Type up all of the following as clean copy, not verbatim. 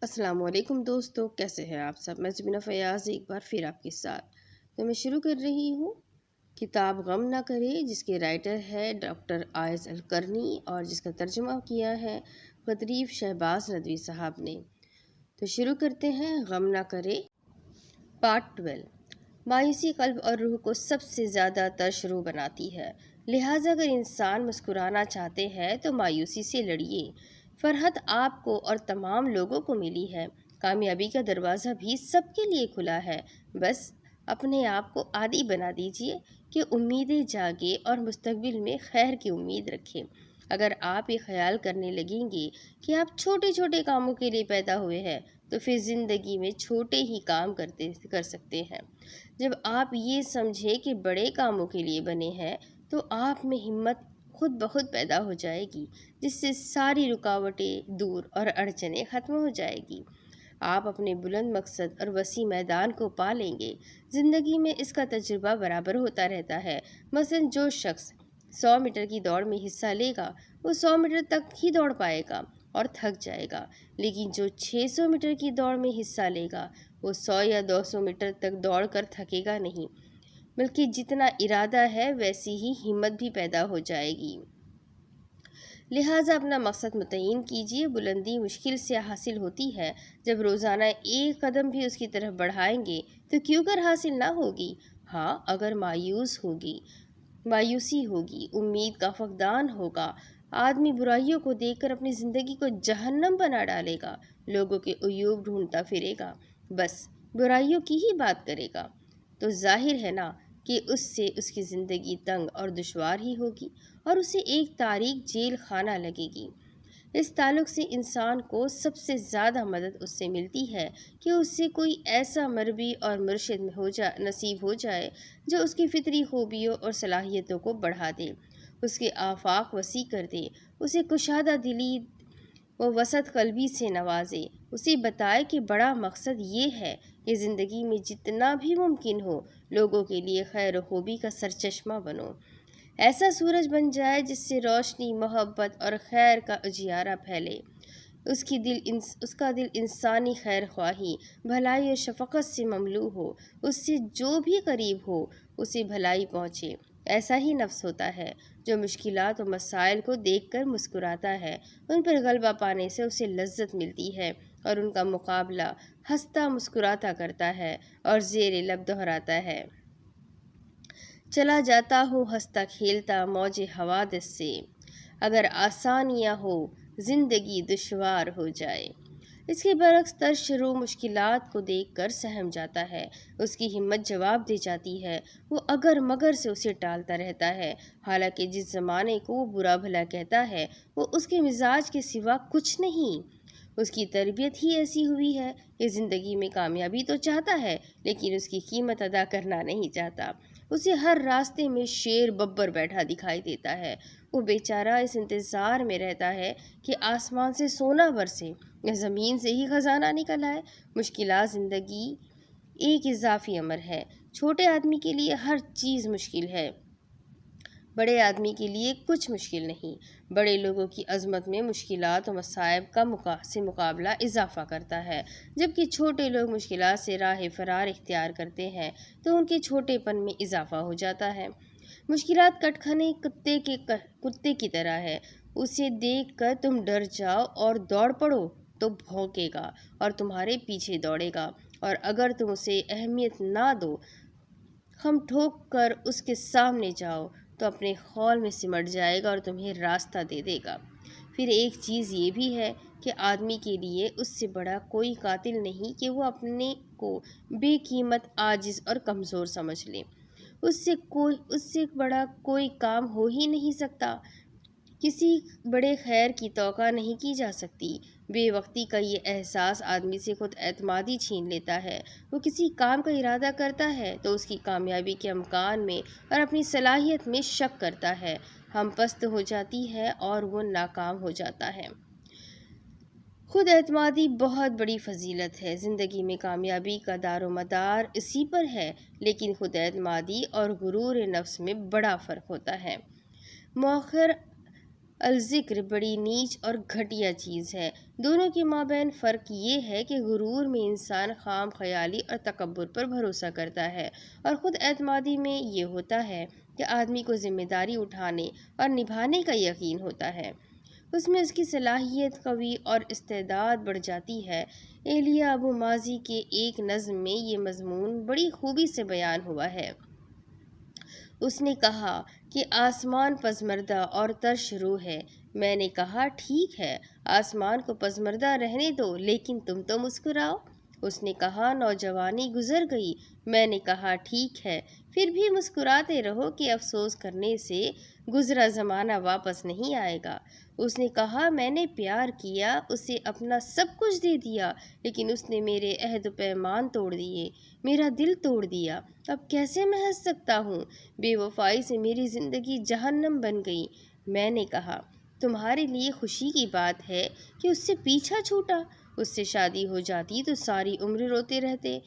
السلام علیکم دوستو، کیسے ہیں آپ سب؟ میں زبینہ فیاض ایک بار پھر آپ کے ساتھ تو میں شروع کر رہی ہوں کتاب غم نہ کرے، جس کے رائٹر ہے ڈاکٹر آئز القرنی اور جس کا ترجمہ کیا ہے قطریف شہباز ندوی صاحب نے۔ تو شروع کرتے ہیں غم نہ کرے پارٹ 12۔ مایوسی قلب اور روح کو سب سے زیادہ ترشرو بناتی ہے، لہٰذا اگر انسان مسکرانا چاہتے ہیں تو مایوسی سے لڑیے۔ فرحت آپ کو اور تمام لوگوں کو ملی ہے، کامیابی کا دروازہ بھی سب کے لیے کھلا ہے، بس اپنے آپ کو عادی بنا دیجیے کہ امیدیں جاگے اور مستقبل میں خیر کی امید رکھیں۔ اگر آپ یہ خیال کرنے لگیں گے کہ آپ چھوٹے چھوٹے کاموں کے لیے پیدا ہوئے ہیں تو پھر زندگی میں چھوٹے ہی کام کر سکتے ہیں۔ جب آپ یہ سمجھیں کہ بڑے کاموں کے لیے بنے ہیں تو آپ میں ہمت خود بخود پیدا ہو جائے گی، جس سے ساری رکاوٹیں دور اور اڑچنیں ختم ہو جائے گی۔ آپ اپنے بلند مقصد اور وسیع میدان کو پا لیں گے۔ زندگی میں اس کا تجربہ برابر ہوتا رہتا ہے۔ مثلا جو شخص 100 میٹر کی دوڑ میں حصہ لے گا وہ 100 میٹر تک ہی دوڑ پائے گا اور تھک جائے گا، لیکن جو 600 میٹر کی دوڑ میں حصہ لے گا وہ 100 یا 200 میٹر تک دوڑ کر تھکے گا نہیں، بلکہ جتنا ارادہ ہے ویسی ہی ہمت بھی پیدا ہو جائے گی۔ لہٰذا اپنا مقصد متعین کیجیے۔ بلندی مشکل سے حاصل ہوتی ہے، جب روزانہ ایک قدم بھی اس کی طرف بڑھائیں گے تو کیوں کر حاصل نہ ہوگی؟ ہاں، اگر مایوسی ہوگی، امید کا فقدان ہوگا، آدمی برائیوں کو دیکھ کر اپنی زندگی کو جہنم بنا ڈالے گا، لوگوں کے عیوب ڈھونڈتا پھرے گا، بس برائیوں کی ہی بات کرے گا، تو ظاہر ہے نا کہ اس سے اس کی زندگی تنگ اور دشوار ہی ہوگی اور اسے ایک تاریک جیل خانہ لگے گی۔ اس تعلق سے انسان کو سب سے زیادہ مدد اس سے ملتی ہے کہ اس سے کوئی ایسا مربی اور مرشد نصیب ہو جائے جو اس کی فطری خوبیوں اور صلاحیتوں کو بڑھا دے، اس کے آفاق وسیع کر دے، اسے کشادہ دلی و وسط قلبی سے نوازے، اسے بتائے کہ بڑا مقصد یہ ہے کہ زندگی میں جتنا بھی ممکن ہو لوگوں کے لیے خیر و خوبی کا سرچشمہ بنو، ایسا سورج بن جائے جس سے روشنی، محبت اور خیر کا اجیارہ پھیلے۔ اس کا دل انسانی خیر خواہی، بھلائی اور شفقت سے مملو ہو، اس سے جو بھی قریب ہو اسے بھلائی پہنچے۔ ایسا ہی نفس ہوتا ہے جو مشکلات و مسائل کو دیکھ کر مسکراتا ہے، ان پر غلبہ پانے سے اسے لذت ملتی ہے اور ان کا مقابلہ ہنستا مسکراتا کرتا ہے اور زیر لب دہراتا ہے: چلا جاتا ہوں ہنستا کھیلتا موج حوادث سے، اگر آسانیاں ہو زندگی دشوار ہو جائے۔ اس کے برعکس ترشرو مشکلات کو دیکھ کر سہم جاتا ہے، اس کی ہمت جواب دے جاتی ہے، وہ اگر مگر سے اسے ٹالتا رہتا ہے، حالانکہ جس زمانے کو وہ برا بھلا کہتا ہے وہ اس کے مزاج کے سوا کچھ نہیں۔ اس کی تربیت ہی ایسی ہوئی ہے کہ زندگی میں کامیابی تو چاہتا ہے لیکن اس کی قیمت ادا کرنا نہیں چاہتا۔ اسے ہر راستے میں شیر ببر بیٹھا دکھائی دیتا ہے، وہ بیچارہ اس انتظار میں رہتا ہے کہ آسمان سے سونا برسے یا زمین سے ہی خزانہ نکل آئے۔ مشکلات زندگی ایک اضافی امر ہے۔ چھوٹے آدمی کے لیے ہر چیز مشکل ہے، بڑے آدمی کے لیے کچھ مشکل نہیں۔ بڑے لوگوں کی عظمت میں مشکلات و مصائب کا سے مقابلہ اضافہ کرتا ہے، جبکہ چھوٹے لوگ مشکلات سے راہ فرار اختیار کرتے ہیں تو ان کے چھوٹے پن میں اضافہ ہو جاتا ہے۔ مشکلات کٹکھنے کتے کی طرح ہے، اسے دیکھ کر تم ڈر جاؤ اور دوڑ پڑو تو بھونکے گا اور تمہارے پیچھے دوڑے گا، اور اگر تم اسے اہمیت نہ دو، خم ٹھوک کر اس کے سامنے جاؤ تو اپنے خول میں سمٹ جائے گا اور تمہیں راستہ دے دے گا۔ پھر ایک چیز یہ بھی ہے کہ آدمی کے لیے اس سے بڑا کوئی قاتل نہیں کہ وہ اپنے کو بے قیمت، عاجز اور کمزور سمجھ لے۔ اس سے بڑا کوئی کام ہو ہی نہیں سکتا۔ کسی بڑے خیر کی توقع نہیں کی جا سکتی۔ بے وقتی کا یہ احساس آدمی سے خود اعتمادی چھین لیتا ہے۔ وہ کسی کام کا ارادہ کرتا ہے تو اس کی کامیابی کے امکان میں اور اپنی صلاحیت میں شک کرتا ہے، ہم پست ہو جاتی ہے اور وہ ناکام ہو جاتا ہے۔ خود اعتمادی بہت بڑی فضیلت ہے، زندگی میں کامیابی کا دار و مدار اسی پر ہے، لیکن خود اعتمادی اور غرور نفس میں بڑا فرق ہوتا ہے۔ مؤخر الذکر بڑی نیچ اور گھٹیا چیز ہے۔ دونوں کے مابین فرق یہ ہے کہ غرور میں انسان خام خیالی اور تکبر پر بھروسہ کرتا ہے، اور خود اعتمادی میں یہ ہوتا ہے کہ آدمی کو ذمہ داری اٹھانے اور نبھانے کا یقین ہوتا ہے۔ اس میں اس کی صلاحیت قوی اور استعداد بڑھ جاتی ہے۔ ایلیا ابو ماضی کے ایک نظم میں یہ مضمون بڑی خوبی سے بیان ہوا ہے۔ اس نے کہا کہ آسمان پسماردہ اور ترش رو ہے۔ میں نے کہا ٹھیک ہے، آسمان کو پسماردہ رہنے دو، لیکن تم تو مسکراؤ۔ اس نے کہا نوجوانی گزر گئی۔ میں نے کہا ٹھیک ہے، پھر بھی مسکراتے رہو کہ افسوس کرنے سے گزرا زمانہ واپس نہیں آئے گا۔ اس نے کہا میں نے پیار کیا، اسے اپنا سب کچھ دے دیا، لیکن اس نے میرے عہد و پیمان توڑ دیے، میرا دل توڑ دیا۔ اب کیسے میں ہنس سکتا ہوں؟ بے وفائی سے میری زندگی جہنم بن گئی۔ میں نے کہا تمہارے لیے خوشی کی بات ہے کہ اس سے پیچھا چھوٹا، اس سے شادی ہو جاتی تو ساری عمر روتے رہتے۔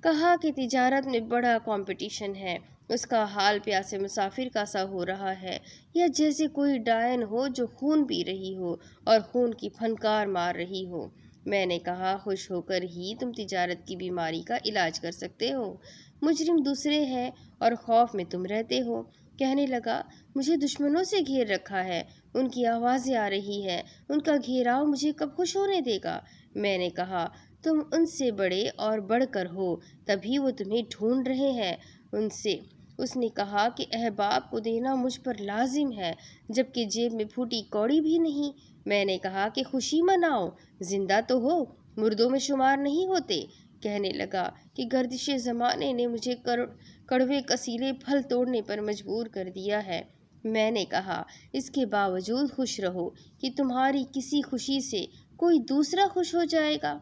کہا کہ تجارت میں بڑا کمپٹیشن ہے، اس کا حال پیاسے مسافر کا سا ہو رہا ہے، یا جیسے کوئی ڈائن ہو جو خون پی رہی ہو اور خون کی پھنکار مار رہی ہو۔ میں نے کہا خوش ہو کر ہی تم تجارت کی بیماری کا علاج کر سکتے ہو، مجرم دوسرے ہیں اور خوف میں تم رہتے ہو۔ کہنے لگا مجھے دشمنوں سے گھیر رکھا ہے، ان کی آوازیں آ رہی ہیں، ان کا گھیراؤ مجھے کب خوش ہونے دے گا؟ میں نے کہا تم ان سے بڑے اور بڑھ کر ہو، تبھی وہ تمہیں ڈھونڈ رہے ہیں ان سے۔ اس نے کہا کہ احباب کو دینا مجھ پر لازم ہے، جبکہ جیب میں پھوٹی کوڑی بھی نہیں۔ میں نے کہا کہ خوشی مناؤ، زندہ تو ہو، مردوں میں شمار نہیں ہوتے۔ کہنے لگا کہ گردش زمانے نے مجھے کڑوے کسیلے پھل توڑنے پر مجبور کر دیا ہے۔ میں نے کہا اس کے باوجود خوش رہو کہ تمہاری کسی خوشی سے کوئی دوسرا خوش ہو جائے گا۔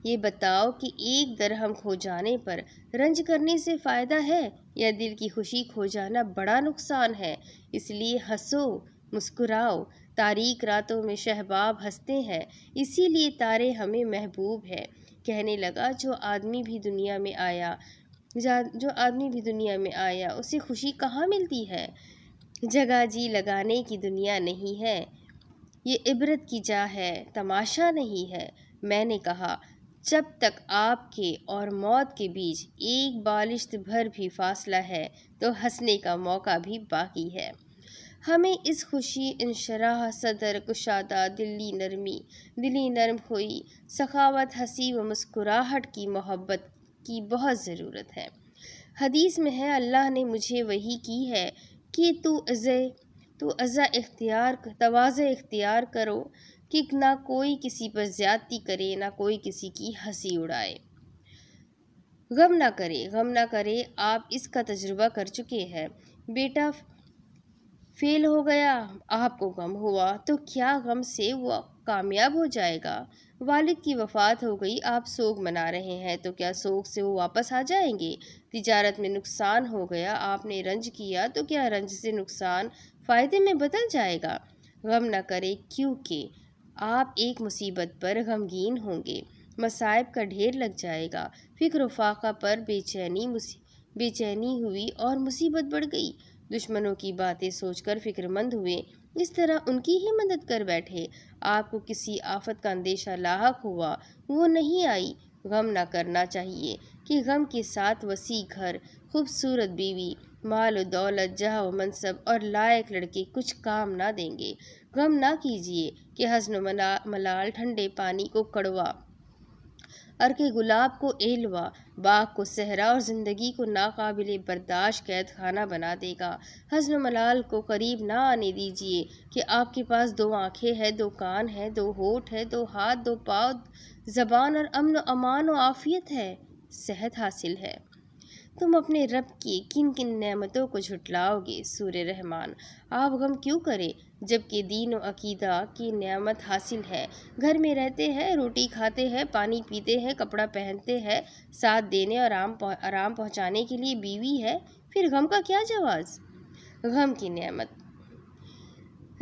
یہ بتاؤ کہ ایک درہم کھو جانے پر رنج کرنے سے فائدہ ہے یا دل کی خوشی کھو جانا بڑا نقصان ہے؟ اس لیے ہنسو، مسکراؤ۔ تاریک راتوں میں شہباب ہنستے ہیں، اسی لیے تارے ہمیں محبوب ہیں۔ کہنے لگا جو آدمی بھی دنیا میں آیا اسے خوشی کہاں ملتی ہے؟ جگہ جی لگانے کی دنیا نہیں ہے، یہ عبرت کی جا ہے، تماشا نہیں ہے۔ میں نے کہا جب تک آپ کے اور موت کے بیچ ایک بالشت بھر بھی فاصلہ ہے تو ہنسنے کا موقع بھی باقی ہے۔ ہمیں اس خوشی، انشراح صدر، کشادہ دلی نرم ہوئی، سخاوت، ہنسی و مسکراہٹ کی محبت کی بہت ضرورت ہے۔ حدیث میں ہے اللہ نے مجھے وحی کی ہے کہ تواضع اختیار کرو کہ نہ کوئی کسی پر زیادتی کرے، نہ کوئی کسی کی ہنسی اڑائے۔ غم نہ کرے، آپ اس کا تجربہ کر چکے ہیں۔ بیٹا فیل ہو گیا، آپ کو غم ہوا، تو کیا غم سے وہ کامیاب ہو جائے گا؟ والد کی وفات ہو گئی، آپ سوگ منا رہے ہیں، تو کیا سوگ سے وہ واپس آ جائیں گے؟ تجارت میں نقصان ہو گیا، آپ نے رنج کیا، تو کیا رنج سے نقصان فائدے میں بدل جائے گا؟ غم نہ کرے کیونکہ آپ ایک مصیبت پر غمگین ہوں گے، مصائب کا ڈھیر لگ جائے گا، فکر و فاقہ پر بے چینی ہوئی اور مصیبت بڑھ گئی۔ دشمنوں کی باتیں سوچ کر فکر مند ہوئے، اس طرح ان کی ہی مدد کر بیٹھے۔ آپ کو کسی آفت کا اندیشہ لاحق ہوا، وہ نہیں آئی۔ غم نہ کرنا چاہیے کہ غم کے ساتھ وسیع گھر، خوبصورت بیوی، مال و دولت، جاہ و منصب اور لائق لڑکے کچھ کام نہ دیں گے۔ غم نہ کیجیے کہ حزن و ملال ٹھنڈے پانی کو کڑوا، ارک گلاب کو ایلوا، باغ کو صحرا اور زندگی کو ناقابل برداشت قید خانہ بنا دے گا۔ حزن و ملال کو قریب نہ آنے دیجیے کہ آپ کے پاس 2 آنکھیں ہیں، 2 کان ہیں، 2 ہونٹ ہیں، 2 ہاتھ، 2 پاؤں، زبان اور امن و امان و عافیت ہے، صحت حاصل ہے۔ تم اپنے رب کی کن کن نعمتوں کو جھٹلاؤ گے؟ سورہ رحمان۔ آپ غم کیوں کریں جبکہ دین و عقیدہ کی نعمت حاصل ہے، گھر میں رہتے ہیں، روٹی کھاتے ہیں، پانی پیتے ہیں، کپڑا پہنتے ہیں، ساتھ دینے اور آرام پہنچانے کے لیے بیوی ہے، پھر غم کا کیا جواز؟ غم کی نعمت۔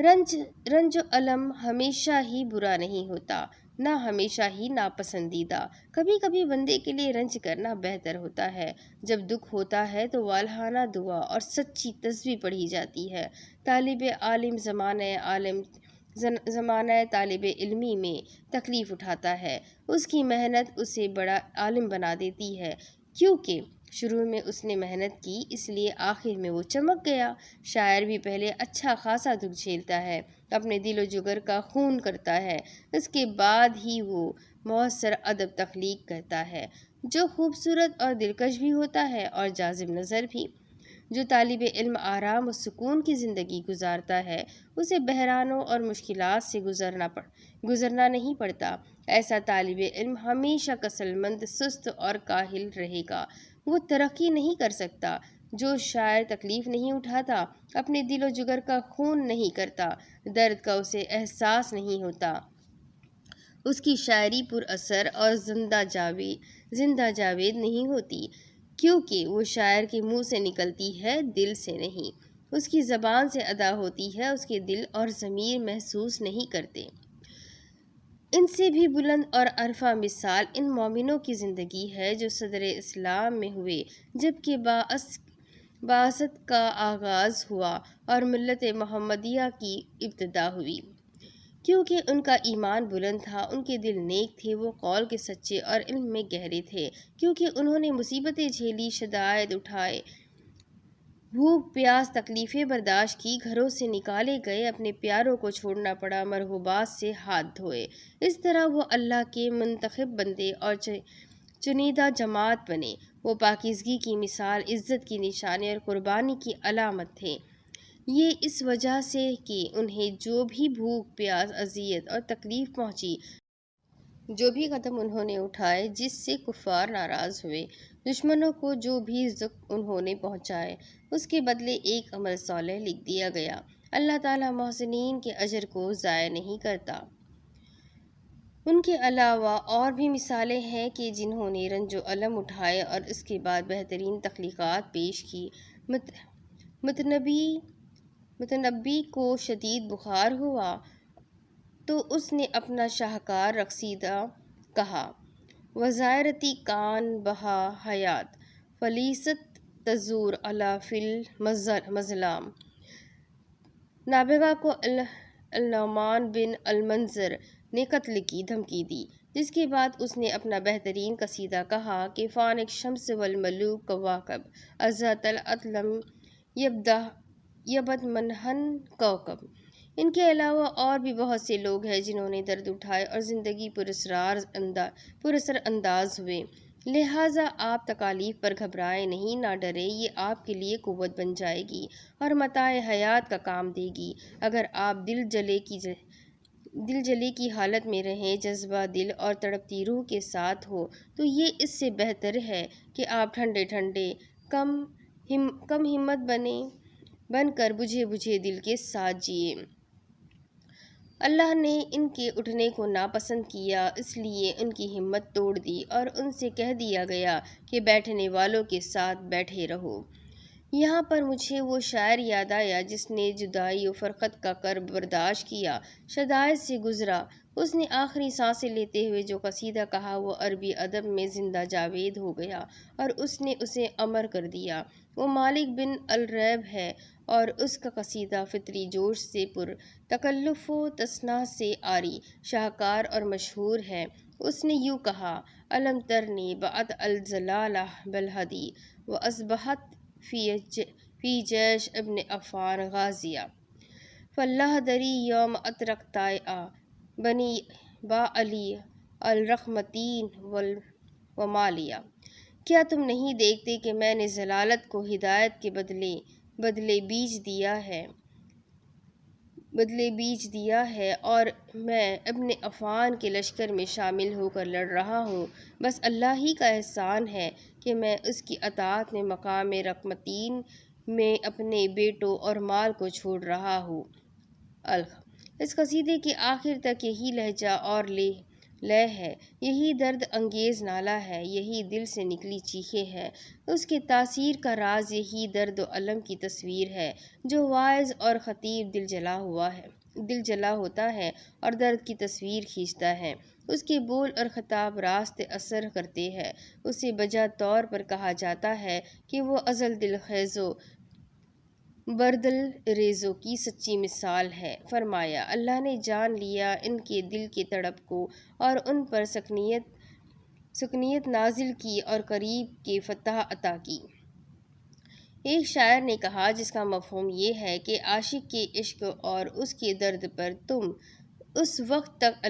رنج و الم ہمیشہ ہی برا نہیں ہوتا، نہ ہمیشہ ہی ناپسندیدہ۔ کبھی کبھی بندے کے لیے رنج کرنا بہتر ہوتا ہے۔ جب دکھ ہوتا ہے تو والہانہ دعا اور سچی تسبیح پڑھی جاتی ہے۔ طالب علم زمانہ طالب علمی میں تکلیف اٹھاتا ہے، اس کی محنت اسے بڑا عالم بنا دیتی ہے، کیونکہ شروع میں اس نے محنت کی، اس لیے آخر میں وہ چمک گیا۔ شاعر بھی پہلے اچھا خاصا دکھ جھیلتا ہے، اپنے دل و جگر کا خون کرتا ہے، اس کے بعد ہی وہ مؤثر ادب تخلیق کرتا ہے، جو خوبصورت اور دلکش بھی ہوتا ہے اور جاذب نظر بھی۔ جو طالب علم آرام و سکون کی زندگی گزارتا ہے، اسے بحرانوں اور مشکلات سے گزرنا نہیں پڑتا۔ ایسا طالب علم ہمیشہ کسل مند، سست اور کاہل رہے گا، وہ ترقی نہیں کر سکتا۔ جو شاعر تکلیف نہیں اٹھاتا، اپنے دل و جگر کا خون نہیں کرتا، درد کا اسے احساس نہیں ہوتا، اس کی شاعری پر اثر اور زندہ جاوید نہیں ہوتی، کیونکہ وہ شاعر کے منہ سے نکلتی ہے، دل سے نہیں۔ اس کی زبان سے ادا ہوتی ہے، اس کے دل اور ضمیر محسوس نہیں کرتے۔ ان سے بھی بلند اور عرفہ مثال ان مومنوں کی زندگی ہے جو صدر اسلام میں ہوئے، جبکہ بعثت کا آغاز ہوا اور ملت محمدیہ کی ابتدا ہوئی۔ کیونکہ ان کا ایمان بلند تھا، ان کے دل نیک تھے، وہ قول کے سچے اور علم میں گہرے تھے۔ کیونکہ انہوں نے مصیبتیں جھیلی، شدائد اٹھائے، بھوک پیاس تکلیفیں برداشت کی، گھروں سے نکالے گئے، اپنے پیاروں کو چھوڑنا پڑا، مرغوبات سے ہاتھ دھوئے۔ اس طرح وہ اللہ کے منتخب بندے اور چنیدہ جماعت بنے۔ وہ پاکیزگی کی مثال، عزت کی نشانی اور قربانی کی علامت تھے۔ یہ اس وجہ سے کہ انہیں جو بھی بھوک پیاس، اذیت اور تکلیف پہنچی، جو بھی قدم انہوں نے اٹھائے، جس سے کفار ناراض ہوئے، دشمنوں کو جو بھی زخم انہوں نے پہنچائے، اس کے بدلے ایک عمل صالح لکھ دیا گیا۔ اللہ تعالیٰ محسنین کے اجر کو ضائع نہیں کرتا۔ ان کے علاوہ اور بھی مثالیں ہیں کہ جنہوں نے رنج و الم اٹھائے اور اس کے بعد بہترین تخلیقات پیش کی۔ متنبی کو شدید بخار ہوا تو اس نے اپنا شاہکار قصیدہ کہا: وزائرتی کان بہا حیات، فلیست تزور علی فی المظلام۔ نابغہ کو النعمان بن المنذر نے قتل کی دھمکی دی، جس کے بعد اس نے اپنا بہترین قصیدہ کہا کہ فانک شمس والملوک کواکب، اذا طلعت لم یبد منہن کوکب۔ ان کے علاوہ اور بھی بہت سے لوگ ہیں جنہوں نے درد اٹھائے اور زندگی پراسرار انداز ہوئے۔ لہٰذا آپ تکالیف پر گھبرائیں نہیں، نہ ڈریں، یہ آپ کے لیے قوت بن جائے گی اور متاع حیات کا کام دے گی۔ اگر آپ دل جلے کی حالت میں رہیں، جذبہ دل اور تڑپتی روح کے ساتھ ہو، تو یہ اس سے بہتر ہے کہ آپ ٹھنڈے کم ہمت بن کر بجھے دل کے ساتھ جئیں۔ اللہ نے ان کے اٹھنے کو ناپسند کیا، اس لیے ان کی ہمت توڑ دی اور ان سے کہہ دیا گیا کہ بیٹھنے والوں کے ساتھ بیٹھے رہو۔ یہاں پر مجھے وہ شاعر یاد آیا جس نے جدائی و فرقت کا کرب برداشت کیا، شدائد سے گزرا۔ اس نے آخری سانسیں لیتے ہوئے جو قصیدہ کہا وہ عربی ادب میں زندہ جاوید ہو گیا اور اس نے اسے امر کر دیا۔ وہ مالک بن الریب ہے اور اس کا قصیدہ فطری جوش سے پر تکلف و تصنع سے عاری، شاہکار اور مشہور ہے۔ اس نے یوں کہا: الم ترنی بعد الجلالہ بالہدی واصبحت فی جیش ابن عفان غازیہ، فاللہ دری یوم اترکتاء بنی با علی الرحمتین ومالیہ۔ کیا تم نہیں دیکھتے کہ میں نے ضلالت کو ہدایت کے بدلے بیج دیا ہے اور میں ابن عفان کے لشکر میں شامل ہو کر لڑ رہا ہوں؟ بس اللہ ہی کا احسان ہے کہ میں اس کی اطاعت میں مقام رحمتین میں اپنے بیٹوں اور مال کو چھوڑ رہا ہوں۔ اس قصیدے کے آخر تک یہی لہجہ اور لے ہے، یہی درد انگیز نالہ ہے، یہی دل سے نکلی چیخیں ہیں۔ اس کے تاثیر کا راز یہی درد و الم کی تصویر ہے جو واعظ اور خطیب دل جلا ہوتا ہے اور درد کی تصویر کھینچتا ہے۔ اس کے بول اور خطاب راست اثر کرتے ہیں۔ اسے بجا طور پر کہا جاتا ہے کہ وہ ازل دل خیز و بردل ریزوں کی سچی مثال ہے۔ فرمایا، اللہ نے جان لیا ان کے دل کی تڑپ کو اور ان پر سکنیت نازل کی اور قریب کے فتح عطا کی۔ ایک شاعر نے کہا، جس کا مفہوم یہ ہے کہ عاشق کے عشق اور اس کے درد پر تم اس وقت تک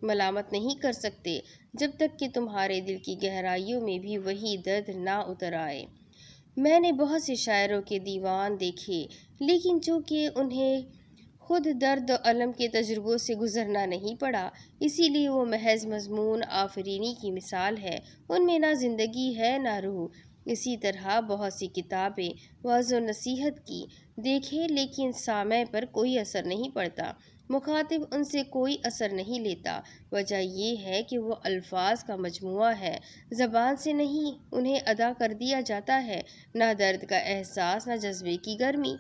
ملامت نہیں کر سکتے جب تک کہ تمہارے دل کی گہرائیوں میں بھی وہی درد نہ اتر آئے۔ میں نے بہت سے شاعروں کے دیوان دیکھے، لیکن چونکہ انہیں خود درد و الم کے تجربوں سے گزرنا نہیں پڑا، اسی لیے وہ محض مضمون آفرینی کی مثال ہے۔ ان میں نہ زندگی ہے نہ روح۔ اسی طرح بہت سی کتابیں وعظ و نصیحت کی دیکھیں، لیکن سامع پر کوئی اثر نہیں پڑتا، مخاطب ان سے کوئی اثر نہیں لیتا۔ وجہ یہ ہے کہ وہ الفاظ کا مجموعہ ہے، زبان سے نہیں انہیں ادا کر دیا جاتا ہے، نہ درد کا احساس، نہ جذبے کی گرمی۔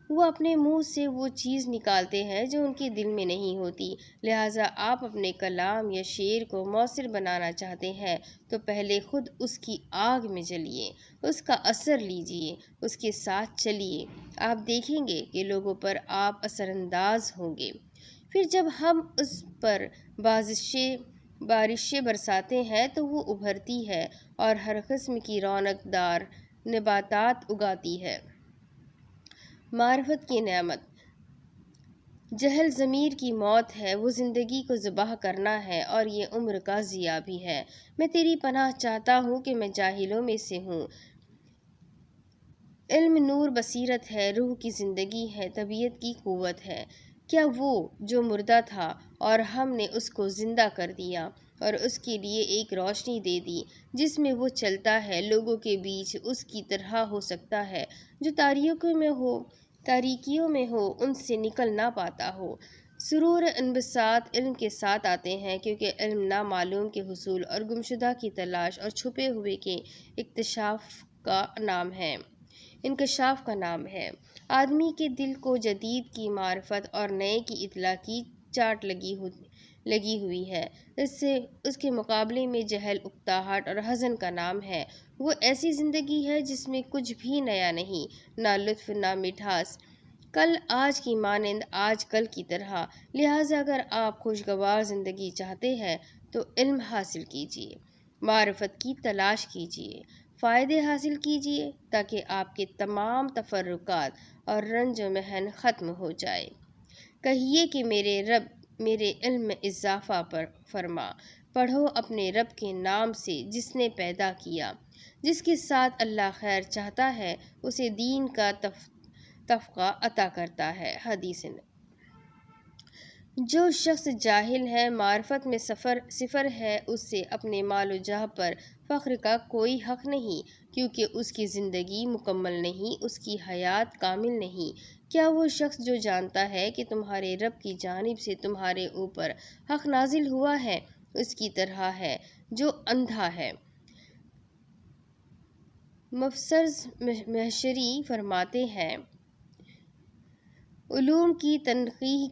وہ اپنے منہ سے وہ چیز نکالتے ہیں جو ان کے دل میں نہیں ہوتی۔ لہٰذا آپ اپنے کلام یا شعر کو مؤثر بنانا چاہتے ہیں تو پہلے خود اس کی آگ میں جلیے، اس کا اثر لیجیے، اس کے ساتھ چلیے۔ آپ دیکھیں گے کہ لوگوں پر آپ اثر انداز ہوں گے۔ پھر جب ہم اس پر بارشیں برساتے ہیں تو وہ ابھرتی ہے اور ہر قسم کی رونق دار نباتات اگاتی ہے۔ معرفت کی نعمت۔ جہل ضمیر کی موت ہے، وہ زندگی کو ذبح کرنا ہے اور یہ عمر کا ضیاع بھی ہے۔ میں تیری پناہ چاہتا ہوں کہ میں جاہلوں میں سے ہوں۔ علم نور بصیرت ہے، روح کی زندگی ہے، طبیعت کی قوت ہے۔ کیا وہ جو مردہ تھا اور ہم نے اس کو زندہ کر دیا اور اس کے لیے ایک روشنی دے دی جس میں وہ چلتا ہے، لوگوں کے بیچ اس کی طرح ہو سکتا ہے جو تاریکیوں میں ہو، ان سے نکل نہ پاتا ہو؟ سرور انبساط علم کے ساتھ آتے ہیں، کیونکہ علم نامعلوم کے حصول اور گمشدہ کی تلاش اور چھپے ہوئے کے انکشاف کا نام ہے۔ آدمی کے دل کو جدید کی معرفت اور نئے کی اطلاع کی چاٹ لگی ہوئی ہے۔ اس کے مقابلے میں جہل اکتاہٹ اور حزن کا نام ہے۔ وہ ایسی زندگی ہے جس میں کچھ بھی نیا نہیں، نہ لطف نہ مٹھاس، کل آج کی مانند، آج کل کی طرح۔ لہٰذا اگر آپ خوشگوار زندگی چاہتے ہیں تو علم حاصل کیجیے، معرفت کی تلاش کیجیے، فائدے حاصل کیجیے، تاکہ آپ کے تمام تفرقات اور رنج و محن ختم ہو جائے۔ کہیے کہ میرے رب، میرے علم میں اضافہ فرما۔ پڑھو اپنے رب کے نام سے جس نے پیدا کیا۔ جس کے ساتھ اللہ خیر چاہتا ہے اسے دین کا تفقہ عطا کرتا ہے۔ حدیث۔ جو شخص جاہل ہے، معرفت میں صفر ہے، اس سے اپنے مال و جاہ پر فخر کا کوئی حق نہیں، کیونکہ اس کی زندگی مکمل نہیں، اس کی حیات کامل نہیں۔ کیا وہ شخص جو جانتا ہے کہ تمہارے رب کی جانب سے تمہارے اوپر حق نازل ہوا ہے، اس کی طرح ہے جو اندھا ہے؟ مفسر محشری فرماتے ہیں، علوم کی تنقیح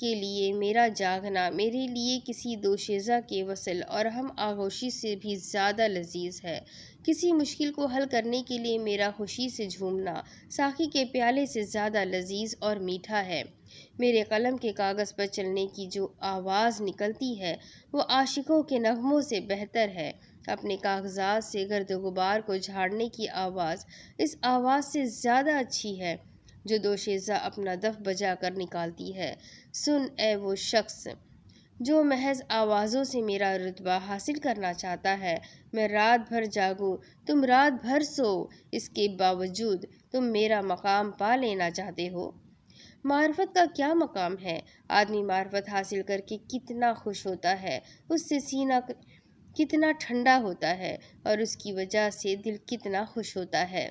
کے لیے میرا جاگنا میرے لیے کسی دوشیزہ کے وصل اور ہم آغوشی سے بھی زیادہ لذیذ ہے۔ کسی مشکل کو حل کرنے کے لیے میرا خوشی سے جھومنا ساقی کے پیالے سے زیادہ لذیذ اور میٹھا ہے۔ میرے قلم کے کاغذ پر چلنے کی جو آواز نکلتی ہے وہ عاشقوں کے نغموں سے بہتر ہے۔ اپنے کاغذات سے گرد و غبار کو جھاڑنے کی آواز اس آواز سے زیادہ اچھی ہے جو دوشیزہ اپنا دف بجا کر نکالتی ہے۔ سن اے وہ شخص جو محض آوازوں سے میرا رتبہ حاصل کرنا چاہتا ہے، میں رات بھر جاگوں، تم رات بھر سو، اس کے باوجود تم میرا مقام پا لینا چاہتے ہو۔ معرفت کا کیا مقام ہے؟ آدمی معرفت حاصل کر کے کتنا خوش ہوتا ہے، اس سے سینہ کتنا ٹھنڈا ہوتا ہے اور اس کی وجہ سے دل کتنا خوش ہوتا ہے۔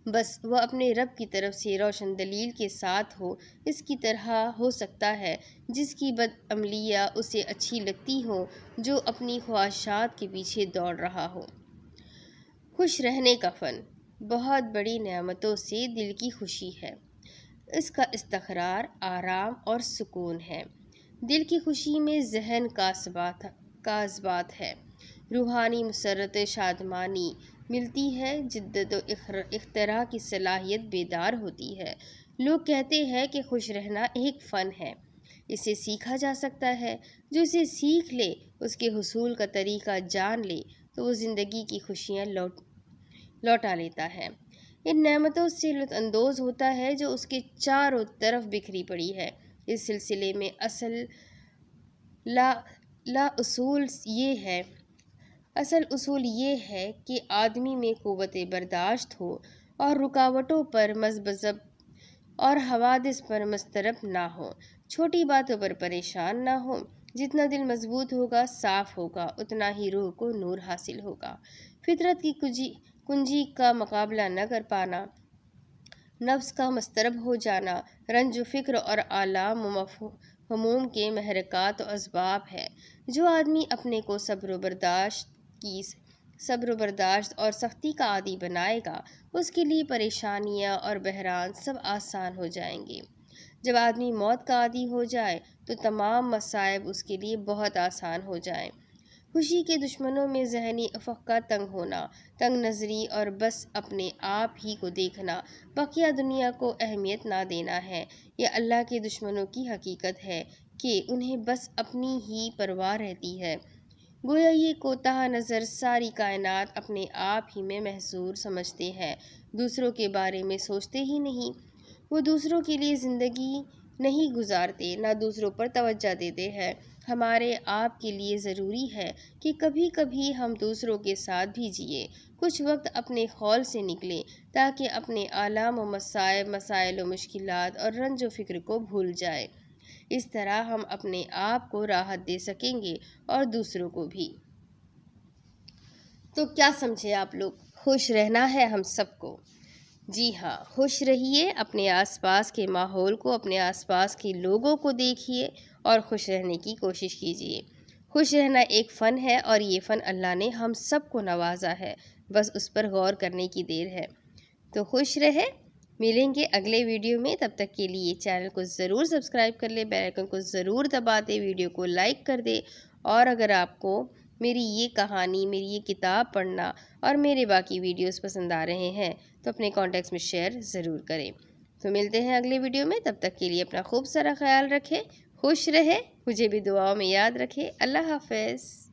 بس وہ اپنے رب کی طرف سے روشن دلیل کے ساتھ ہو، اس کی طرح ہو سکتا ہے جس کی بد عملیاں اسے اچھی لگتی ہوں، جو اپنی خواہشات کے پیچھے دوڑ رہا ہو۔ خوش رہنے کا فن۔ بہت بڑی نعمتوں سے دل کی خوشی ہے۔ اس کا استقرار، آرام اور سکون ہے۔ دل کی خوشی میں ذہن کا اثبات ہے۔ روحانی مسرت شادمانی ملتی ہے، جدت و اختراع کی صلاحیت بیدار ہوتی ہے۔ لوگ کہتے ہیں کہ خوش رہنا ایک فن ہے، اسے سیکھا جا سکتا ہے۔ جو اسے سیکھ لے، اس کے حصول کا طریقہ جان لے تو وہ زندگی کی خوشیاں لوٹا لیتا ہے، ان نعمتوں سے لطف اندوز ہوتا ہے جو اس کے چاروں طرف بکھری پڑی ہے۔ اس سلسلے میں اصل اصول یہ ہے کہ آدمی میں قوت برداشت ہو اور رکاوٹوں پر مضبوط اور حوادث پر مضطرب نہ ہو، چھوٹی باتوں پر پریشان نہ ہو۔ جتنا دل مضبوط ہوگا، صاف ہوگا، اتنا ہی روح کو نور حاصل ہوگا۔ فطرت کی کنجی کا مقابلہ نہ کر پانا، نفس کا مضطرب ہو جانا، رنج و فکر اور آلام و ہموم کے محرکات و اسباب ہے۔ جو آدمی اپنے کو صبر و برداشت اور سختی کا عادی بنائے گا، اس کے لیے پریشانیاں اور بحران سب آسان ہو جائیں گے۔ جب آدمی موت کا عادی ہو جائے تو تمام مصائب اس کے لیے بہت آسان ہو جائیں۔ خوشی کے دشمنوں میں ذہنی افق کا تنگ ہونا، تنگ نظری اور بس اپنے آپ ہی کو دیکھنا، بقیہ دنیا کو اہمیت نہ دینا ہے۔ یہ اللہ کے دشمنوں کی حقیقت ہے کہ انہیں بس اپنی ہی پرواہ رہتی ہے۔ گویا یہ کوتاہ نظر ساری کائنات اپنے آپ ہی میں محصور سمجھتے ہیں، دوسروں کے بارے میں سوچتے ہی نہیں۔ وہ دوسروں کے لیے زندگی نہیں گزارتے، نہ دوسروں پر توجہ دیتے ہیں۔ ہمارے آپ کے لیے ضروری ہے کہ کبھی کبھی ہم دوسروں کے ساتھ بھی جئیں، کچھ وقت اپنے خول سے نکلیں تاکہ اپنے آلام و مصائب، مسائل و مشکلات اور رنج و فکر کو بھول جائیں۔ اس طرح ہم اپنے آپ کو راحت دے سکیں گے اور دوسروں کو بھی۔ تو کیا سمجھے آپ لوگ؟ خوش رہنا ہے ہم سب کو۔ جی ہاں، خوش رہیے، اپنے آس پاس کے ماحول کو، اپنے آس پاس کے لوگوں کو دیکھیے اور خوش رہنے کی کوشش کیجیے۔ خوش رہنا ایک فن ہے اور یہ فن اللہ نے ہم سب کو نوازا ہے، بس اس پر غور کرنے کی دیر ہے۔ تو خوش رہے، ملیں گے اگلے ویڈیو میں، تب تک کے لیے چینل کو ضرور سبسکرائب کر لیں، بیل آئیکن کو ضرور دبا دیں، ویڈیو کو لائک کر دیں، اور اگر آپ کو میری یہ کہانی، میری یہ کتاب پڑھنا اور میرے باقی ویڈیوز پسند آ رہے ہیں تو اپنے کانٹیکٹس میں شیئر ضرور کریں۔ تو ملتے ہیں اگلے ویڈیو میں، تب تک کے لیے اپنا خوب سارا خیال رکھیں، خوش رہیں، مجھے بھی دعاؤں میں یاد رکھیں۔ اللہ حافظ۔